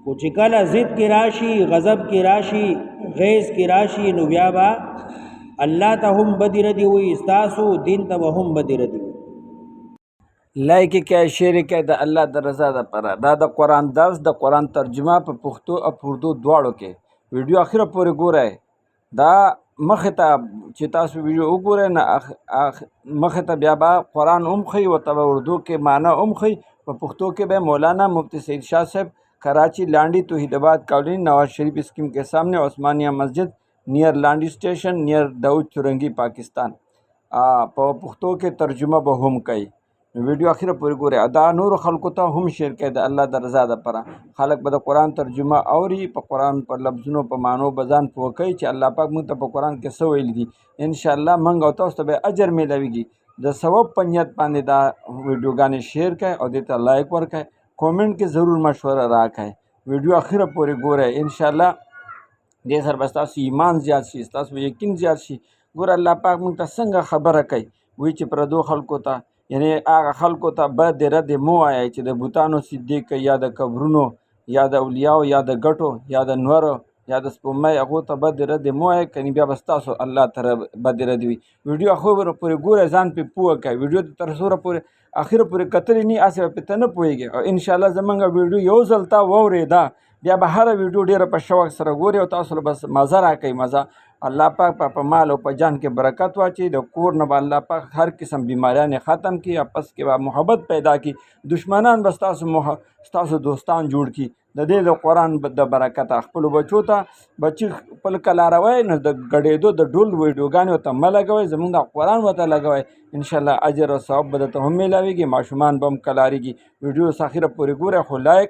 خو چې کله ضد کې راشي، غضب کې راشي، غیظ کې راشي، نو بیا به الله ته هم بدی ردی وي، ستاسو دین ته هم بدی ردی وي. لایک کړئ، شیر کړئ د الله د رضا دپاره. دا د قرآن درس د قرآن ترجمه په پښتو او په اردو دواړو کې. ویډیو اخره پورې ګورئ. دا مخې ته چې تاسو ویډیو وګورئ نه مخې ته بیا به قرآن هم ښیي، ورته به اردو کې معنی هم ښیي، په پښتو کې به مولانا مفتی سعید شاہ صاحب کراچی لانڈی توحید آباد کالونی نواز شریف اسکیم کے سامنے عثمانیہ مسجد نیئر لانڈی اسٹیشن نیئر داؤد چرنگی پاکستان په پښتو کې ترجمه به هم کوي. ویډیو اخره پورې ګورئ. دا نورو خلکو ته هم شیر کړئ د الله د رضا دپاره. خلک به د قرآن ترجمه اوري، په قرآن په لفظونو په معنو به ځان پوه کوي چې الله پاک موږ ته په قرآن کې څه ویلي دي. انشاءالله موږ او تاسو ته به اجر میلاویږي. د ثواب په نیت باندې دا ویډیوګانې شیر کړئ او دې ته لایک ورکړئ. کومنټ کې ضرور مشوره راکړئ. ویډیو اخره پورې ګورئ. انشاءالله دې سره به ستاسو ایمان زیات شي، ستاسو یقین زیات شي. ګوره الله پاک موږ ته څنګه خبره کوي، وایي چې پردو خلکو ته، یعنی هغه خلکو ته بد ردې مه وایئ چې د بوتانو سجدې کوي، یا د قبرونو، یا د اولیاو، یا د ګټو، یا د نورو، یا د سپوږمۍ، هغو ته بد ردې مه وایئ، کنې بیا به ستاسو الله ته بد ردې وي. ویډیو اخره پورې ګورئ، ځان پرې پوه کړئ. ویډیو ته تر څومره پورې اخره پورې کتلې نه هسې به پرې نه پوهېږئ. او انشاءالله زموږ ویډیو یو ځل تا واورېده بیا به هره ویډیو ډېره په شوق سره ګوري او تاسو له بس مزه راکوي. مزه الله پاک په مال او په جان کې برکت واچي. د کور نه به الله پاک هر قسم بیماریان ختم کړي، اپس کې به محبت پیدا کړي، دشمنان به ستاسو دوستان جوړ کړي. د دې د قرآن د برکته خپلو بچو ته بچي خپل کلاروئ، نو د ګډېدو د ډول ویډیوګانې ورته مه لګوئ، زموږ د قرآن ورته لګوئ. انشاءالله اجر او ثواب به درته هم میلاویږي، ماشومان به هم کلاریږي. ویډیو اخره پورې ګورئ، خو لایک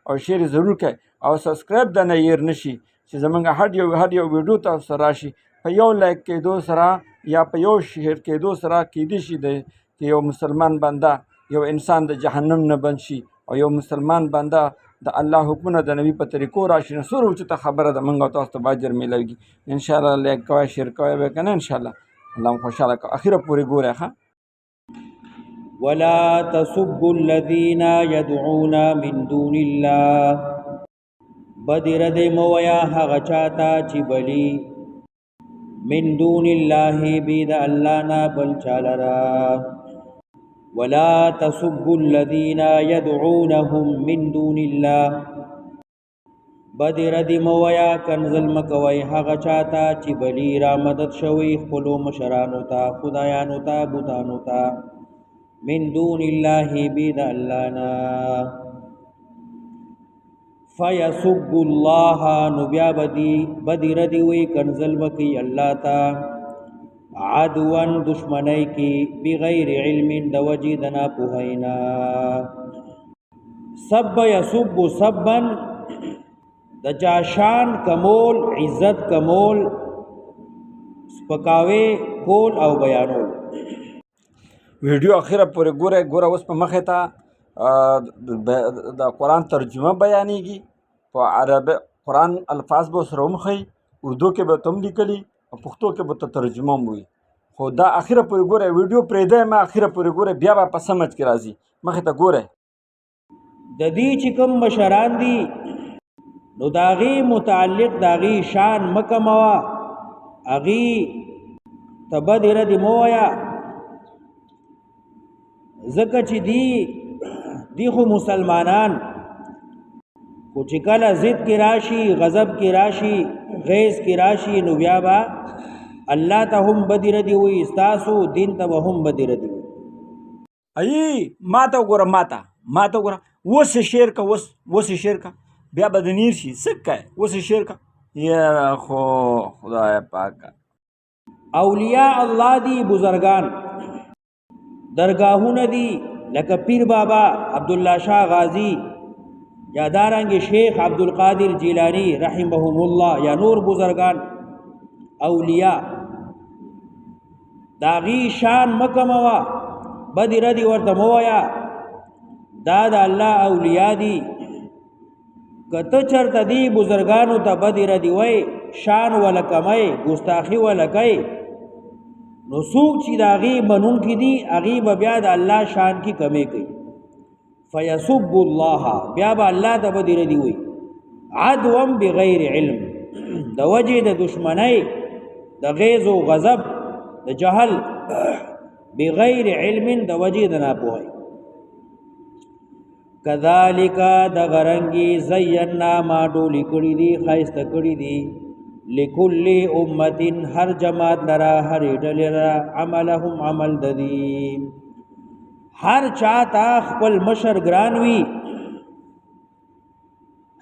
او شیر ضرور کړئ او سبسکرایب د نه هیر نشي چې زموږ هر یو ویډیو تاسو سره راشي. په یو لایک کېدو سره یا په یو شیر کېدو سره کېدای شي چې یو مسلمان بنده، یو انسان د جهنم نه بند شي، او یو مسلمان بنده د الله حکمونه د نبی په طریقو راشي. نو څومره اوچته خبره ده، موږ او تاسو ته به اجر میلاویږي. انشاءالله لایک کوئ، شیر کوئ به که نه. انشاءالله الله مو خوشحاله کوي. اخره پورې ګورئ. ولا تسبوا الذين يدعون من دون الله، بدی ردې مه وایه هغه چاته چې بلي من دون الله بې د الله نه بل چا لره. ولا تسبوا الذين يدعونهم من دون الله، بدی ردې مه وایه کنځل مه کوئ هغه چاته چې بلي را مدد شوی خپلو مشرانو ته، خدایانو ته، بوتانو ته، من دون الله بې د الله نه. فیسب الله، نو بیا بدی ردی وی کنزل وکی اللہ تا، عدوان دشمنی کی، بغیر علم دوجی دنا پوہینا. سب یسب سبن د جاشان کمول، عزت کمول، سپکاوی کول او بیانول. ویډیو اخره پورې ګورئ. ګوره اوس په مخې ته د قرآن ترجمه بیانېږي، په عربي قرآن الفاظ به سره هم ښیي، اردو کې به ته هم لیکلي او پښتو کې به ته ترجمه هم وي. خو دا اخره پورې ګورئ، ویډیو پرېږدئ مه، اخره پورې ګورئ، بیا به په سمجھ کې راځي. مخې ته ګورئ. د دې چې کوم مشران دي نو د هغې متعلق د هغې شان مه کموه، هغې ته بدې ردې مه وایه، ځکه چې دی خو مسلمانان، خو چې کله ضد کې راشي، غضب کې راشي، غیظ کې راشي، نو بیا به الله ته هم بدې ردې وي، ستاسو دین ته به هم بدې ردې وي. ما ته وګوره، ما ته وګوره، اوس یې شیر که، اوس یې شیر که، بیا به د نیر شي. څه کوې؟ اوس یې شیر که. یا خو خدای پاکه، اولیاء الله دی، بزرگان درگاهونه دي، لکه پیر بابا عبدالله شاه غازی، یا دارنګ شیخ عبدالقادر جیلانی رحمهم الله، یا نور بزرگان اولیاء، داغي شان مکموا، بدی ردی ورته مویا، دا د الله اولیاء دي. کته چرته دی بزرگانو ته بدی ردی وای، شان ولا کمای، ګستاخی ولا کوي، نو څوک چې د هغې منونکي دي هغې به بیا د الله شان کې کمی کوي. فیسب الله بیا به الله ته بدی ردی وي عدوا بغیر علم د وجه د دشمنی د غیظ او غضب د جهل بغیر علم د وجه د ناپوهی کذالک د غرنگی زینا ما ډولی کړی دی خایسته کړی دی لکل امت هر جماعت لرا هر ډلې لرا عملهم عمل ددی هر چاته خپل مشر ګران وی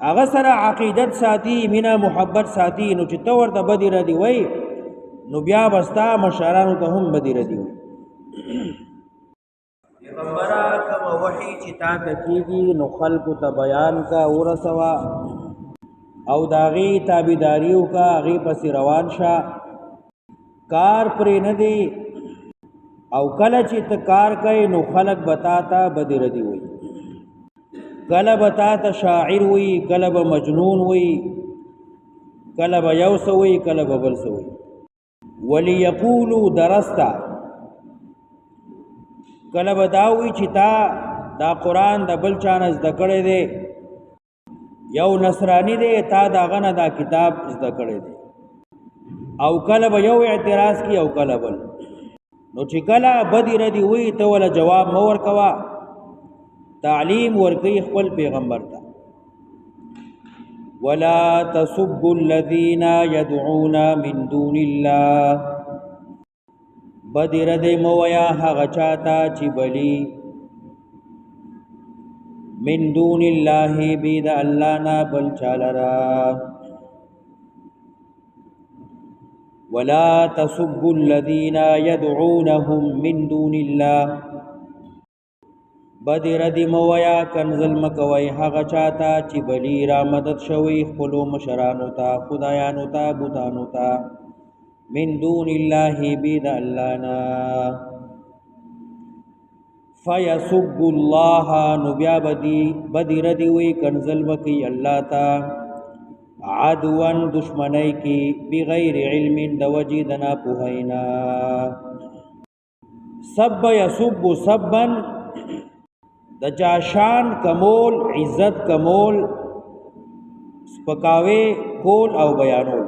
هغه سره عقیدت ساتي مینا محبت ساتي نو چې تور د بدی ردی وای نو بیا بستا مشرانو ته هم بدی ردی وای پیغمبره کوم وحی چې تا ته کیږي نو خلق ته بیان کا ورسوا او داغي تابعداریو کا هغه پس روان شه کار پرې نه دی او کله چې ته کار کوي نو خلق بتاتا بدی ردی وای کله بتاتا شاعر وای کله به مجنون وای کله به یوس وای کله به بل وای وليقولوا درستا کله بداوی چې تا دا قران د بل چانه زده کړی دی یو نصرانی دی تا دا غنه دا کتاب زده کړی دی او کله به یو اعتراض کی او کله بل نو چې کله بدی ردی وی ته ولا جواب مو ورکوا تعلیم ورکی خپل پیغمبر ته ولا تسبوا الذين يدعون من دون الله بدی ردی مویا هغه چاته چې بلی من دون الله بيد الله نا بل چالرا ولا تسبوا الذين يدعونهم من دون الله بدی ردی مویا کنزل مکوي هغه چاته چې بلی را مدد شوی خپل مشرانو ته خدایانو ته بوتانو ته من دون الله بيد الله نا فيسب الله نبيا بدی ردی وی کنزل وکي الله تا عدوا دشمنی کی بغیر علم د وجدنا پوهینا سب يسب سبا د جاشان کمول عزت کمول سپکاوي کول او بیانول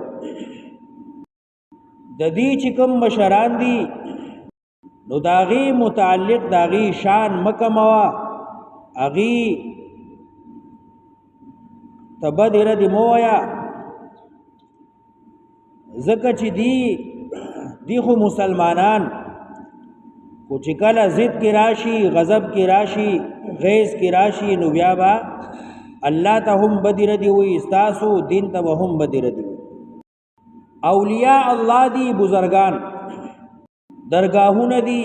د دې چې کوم مشران دي نو داغي متعلق داغي شان مکموا اغي تبدر دی مویا زکه چې دی خو مسلمانان کو چې کله ضد کی راشي غضب کی راشي غیظ کی راشي نو بیا با الله ته هم بدر دی وي استاسو دین ته هم بدر دی اولیاء الله دی بزرگان درگاہونه دی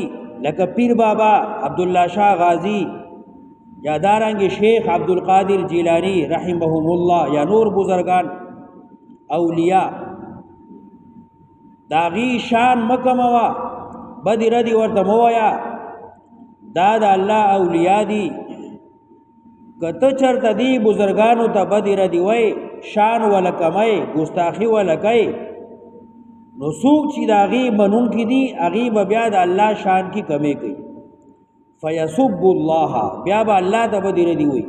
لکه پیر بابا عبدالله شاه غازی یا دارنګ شیخ عبدالقادر جیلانی رحمهم الله یا نور بزرگان اولیاء داغي شان مکموا بدی ردی ورته مویا دا د الله اولیاء دی کته چرته دی بزرگانو ته بدی ردی وای شان ولکمای ګستاخی ولکای نو سوق چې داغي منون کی دی اغي بیا د الله شان کی کمی کوي فیسب الله بیا به الله ته بدی ردی وای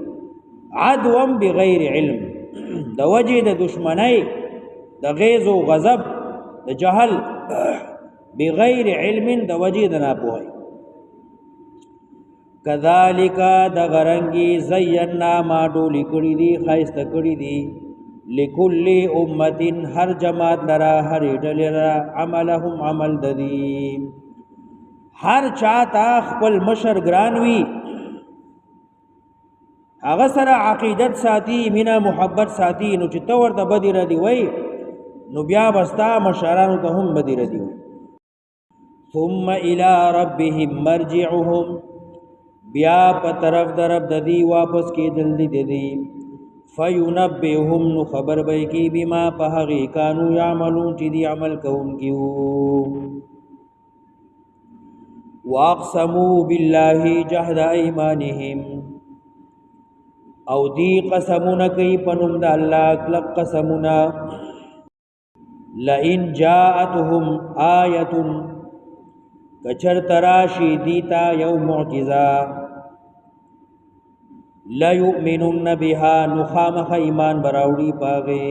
عدوا بغیر علم د وجه د دشمنی د غیظ او غضب د جهل بغیر علم د وجه د ناپوهی کذالک د غرنگی زینا ما ډولی کړی دی خایسته کړی دی لکل امت هر جماعت لرا هر ډلې لرا عملهم عمل ددی هر چاته خپل مشر ګران وی هغه سره عقیدت ساتي مینا محبت ساتي نو چې تور د بدی ردی وای نو بیا بستا مشرانو ته هم بدی ردی وای ثم الى ربهم مرجعهم بیا په طرف درب ددی واپس کېدل دي فینبئهم نو خبر به کی بما په هغه کانو یعملون چې دی عمل کوونکیو واقسموا بالله جهد ايمانهم او دی قسمونه کوي پنوم د الله کلک قسمونه لئن جاءتهم آیه کچر تراشی دیتا یو معجزہ لا یؤمنون بها نخامخ ایمان براوڑی پاغے.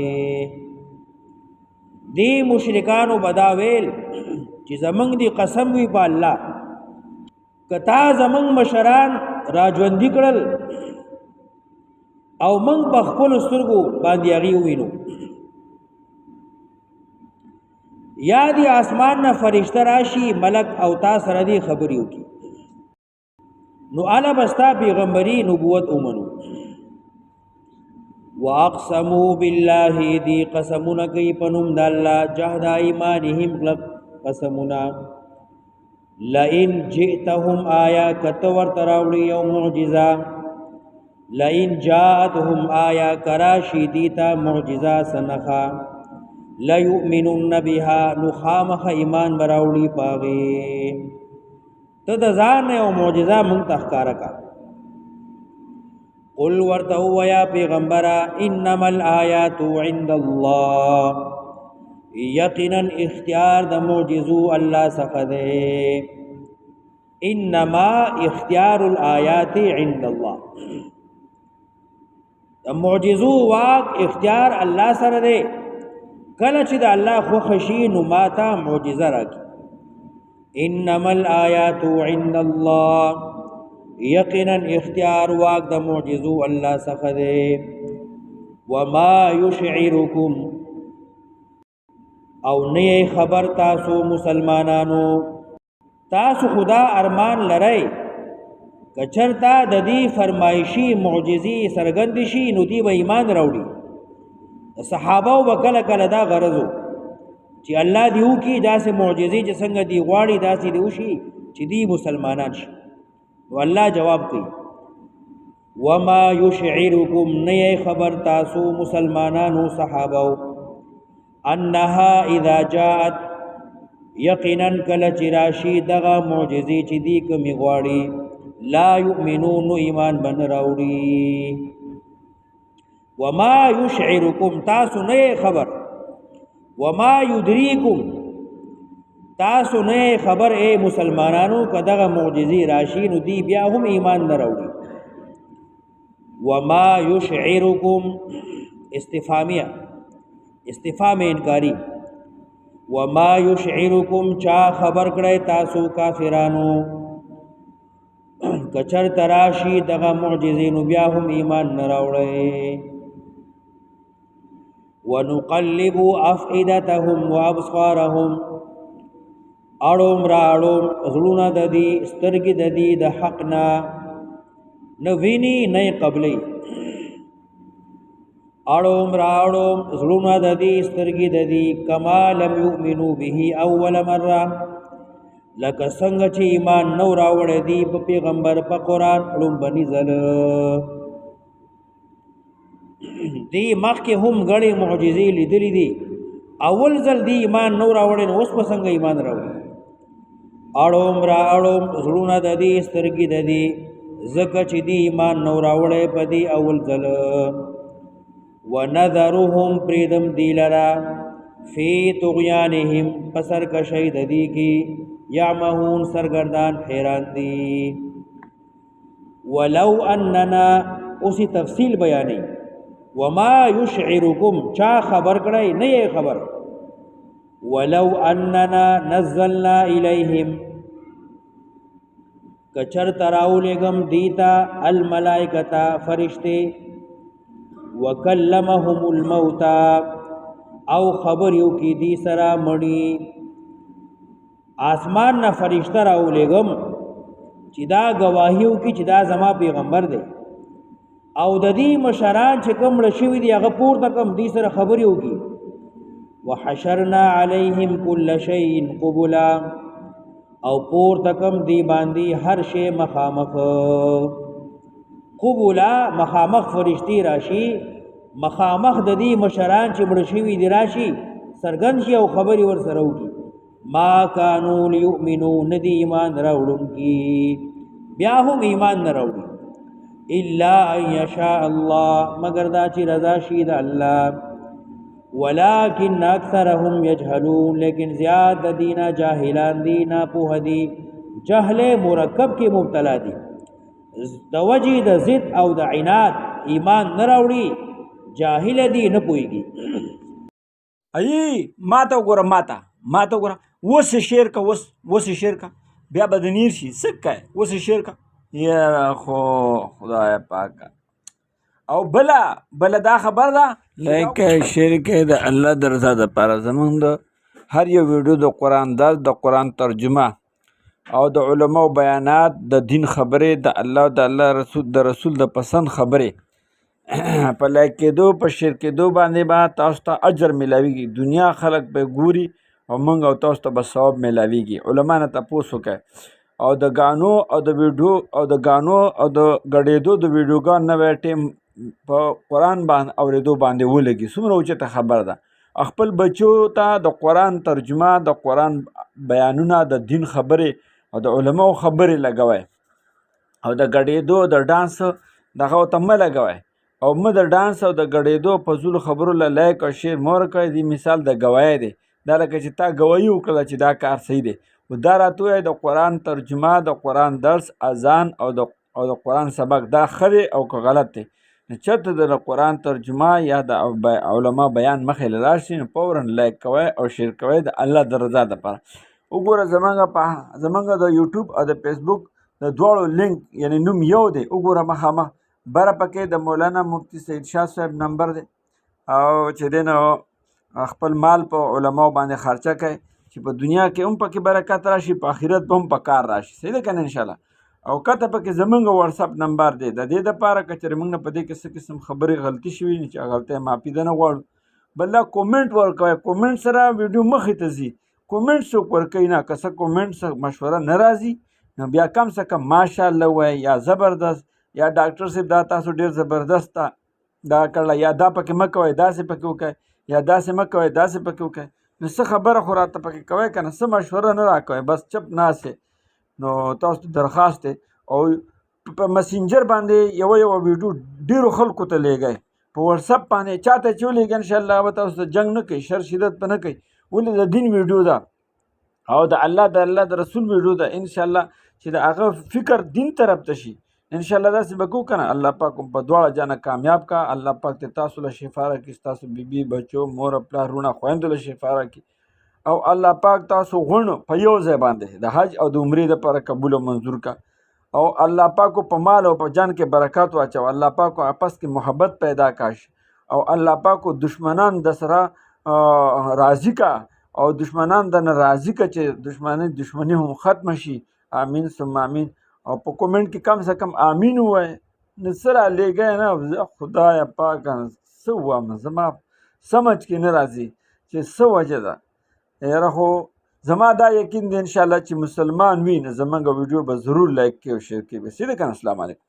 دی مشرکانو بداویل چې زمنګ دی قسم وی په الله کتا زمنګ مشران راجوندی کړل او من په خپل سترګو باندې هغه وینو یا دی اسمان نه فرشتہ راشي ملک او تا سره دی خبري وکي نو الا بستا پیغمبري نبوت اومنو. واقسموا بالله دی قسمنا کوي پنوم د الله جهد ایمانهم قسمنا لئن جئتهم آیا کتور تراولی یو معجزہ لئن جاءتهم آیا کراشی دیتا معجزہ سنخا لیؤمنن بها نخامخ ایمان براولی پاغی تدزان او معجزہ من تخکارکا. قل ورتو یا پیغمبرا انما الآیات عند اللہ یقینا اختیار د معجزو اللہ سخدے. انما اختیار الآیات عند اللہ د معجزو واق اختیار اللہ سره دے کله چې د الله خو خشي نو ماته معجزه راکړي. انما الآیات عند الله یقینا اختیار واق د معجزو الله څخه دی. وما یشعرکم او نه خبر تاسو مسلمانانو تاسو خدا ارمان لرئ کچرتا د دې فرمایشي معجزي سرګند شي نو دی به ایمان راوړي. صحابه وکله کله دا غرضو چې الله دیو کی داسې معجزې چې څنګه دی غواړي داسې دی وشي چې دی مسلمانان شي. نو الله جواب کوي وما یشعرکم نه خبر تاسو مسلمانانو صحابه انها اذا جاءت یقینا کله چې راشي دغه معجزې چې دی کومي غواړي لا یؤمنون ایمان بن راوړي. وما یشعرکم تاسو نه خبر وما یدریکم تاسو نه خبر اے مسلمانانو کدغه معجزې راشي نو دی بیا هم ایمان نه راوړي. وما یشعرکم استفهامیه استفهام انکاری. وما یشعرکم چا خبر کړی تاسو کافرانو کچر تراشی دغه معجزې نو بیا هم ایمان نه راوړي. ونقلب افئدتهم وابصارهم اړوم راړوم زړونه د دې سترګې د دې د حق نه نه ویني نه قبلې. اړوم راړوم زړونه د دې سترګې د دې کما لم یؤمنوا به اول مره لکه څنګه چې ایمان نو راوړی دی په پیغمبر په قرآن لومبني ځل دی مخکې هم غړې معجزې لیدلې دي اول ځل دی ایمان نو راوړی نو اوس په څنګه ایمان راوړي. اړوم راړوم زړونه د دې سترګې د دې ځکه چې دی ایمان نو راوړی په دې اول ځل. ونذرهم پریدم دی لرا فی طغیانهم پسر کشی د دې کې یعمهون سرگردان حیران دی. ولو اننا اسی تفصیل بیانی وما یشعرکم چا خبر کړی نه خبر. ولو اننا نزلنا الیہم کچر تراو لگم دیتا الملائکتا فرشتے وکلمهم الموتا او خبر یو کی دی سرا مړی آسمان نه فرشتہ راو لګم چې دا گواهیو کی چې دا زما پیغمبر دی او د دې مشران چې کوم لشي دی هغه پورته کوم دې سره خبرې وکي. وحشرنا علیهم كل شيء قبلا او پورته کوم دی باندې هر شی مخامخ قبلا مخامخ فرشتي راشي مخامخ د دې مشران چې مړ شوي دی راشي سرګن شي او خبرې ور سره وکي. ما کانو لیؤمنو ندی ایمان راوړونکي بیا هم ایمان نه راوړي الا ان یشاء الله مگر دا چې رضا شي د الله. ولکن اکثرهم یجهلون لیکن زیاد د دینا جاهلان دی نا پوه دی جهل مرکب کې مبتلا دی. د وجې د ضد او د عناد ایمان نه راوړي، جاهل دي نه پوهېږي. ای ماته وګوره، ماته وګوره، اوس یې شعر که، اوس یې شعر که، بیا به د نیر شي. څه کوې؟ اوس یې شعر که. یاره خو خدای پاکه. او بله دا خبر ده، لایک کوئ، شیر کوئ د الله د رضا دپاره. زمونږ د هر یو ویډیو د قرآن درس، د قرآن ترجمه او د علماو بیانات، د دین خبرې، د الله د الله رسول د پسند خبرې په لایک کېدو، په شیر کېدو باندې به تاسو ته اجر میلاویږي. دنیا خلک به ګوري او موږ او تاسو ته به ثواب میلاویږي. علما نه تپوس وکړئ. او د ګانو او د ویډیو او د ګانو او د ګډېدو د ویډیوګانو نوی ټیم په قرآن باندې اورېدو باندې ولګي. څومره اوچته خبره ده. خپل بچو ته د قرآن ترجمه، د قرآن بیانونه، د دین خبرې او د علماو خبرې لګوئ. او د ګډېدو د ډانس دغه ورته مه لګوئ. او مه د ډانس او د ګډېدو فضولو خبرو له لایک او شیر مه ورکوئ. دې مثال د ګوایۍ دی. دا لکه چې تا ګوایي وکړله چې دا کار صحیح دی. دا راته ووایه د قرآن ترجمه، د قرآن درس، اذان او د قرآن سبق دا ښه دی او که غلط دی. نو چېرته د قرآن ترجمه یا د علما بیان مخې له راشي، نو فوراً لایک کوئ او شیر کوئ د الله د رضا دپاره. وګوره زمونږ د یوټیوب او د فیسبوک د دواړو لینک یعنی نوم یو دی. وګوره مخامخ بره پکې د مولانا مفتی سید شاه صاحب نمبر دی. او چې دی نو خپل مال په علماو باندې خرچه کوي چې په دنیا کې هم پکې برکت راشي، په آخرت به هم په کار راشي. صحیح ده که نه انشاءالله. او کته پکې زمونږ واتساپ نمبر دی. د دې دپاره که چېرې موږ نه په دې کې څه قسم خبرې غلطي شوي چې هغه غلطۍ معافي ده نه غواړو. بل دا کومنټ ورکوئ. کومنټ سره ویډیو مخې ته ځي. کومنټ څوک ورکوي نه. که څه کومنټ څه مشوره نه راځي، نو بیا کم څه کم ماشاءالله وایي یا زبردست یا ډاکټر صاحب دا تاسو ډېر زبردست دا کړله، یا دا پکې مه کوئ داسې پکې وکړئ، یا داسې مه کوئ داسې پکې وکړئ. نو څه خبره خو راته پکې کوئ که نه، څه مشوره نه راکوئ، بس چپ ناست. نو تاسو ته درخواست دی او په مسنجر باندې یو ویډیو ډېرو خلکو ته لیږئ. په واتساپ باندې چاته چې ولیږئ انشاءالله به تاسو ته جنګ نه کوي، شر شدت به نه کوي. ولې د دین ویډیو ده او د الله د رسول ویډیو ده. انشاءالله چې د هغه فکر دین طرف ته شي. انشاءالله داسې به کوو که نه. الله پاک په دواړه جانه کامیاب کا. الله پاک ته تاسو له شفا راکړي، ستاسو بیبي بچو مور پلار رونه خویندو له شفا راکړي. او الله پاک تاسو غونو په یو ځای باندې د حج او د عمرې دپاره قبول او منظور کا. او الله پاک په مال او په جان کې برکات واچو. الله پاک آپس کې محبت پیدا کاش. او الله پاک دشمنان د سره راضي کا او دشمنان د نه راضي کا چې دشمني هم ختم شي. امین ثم امین. او په کومنټ کې کم سے کم امین ووایه. نو څه رالیږئ نه، خدایه پاکه څه ووایم، زما سمجھ کې نه راځي چې څه وجه ده. یاره خو زما دا یقین دی انشاءالله چې مسلمان وي نو زمونږ ویډیو به ضرور لایک کړي او شیر کړي. صحیح ده که نه؟ السلام علیکم.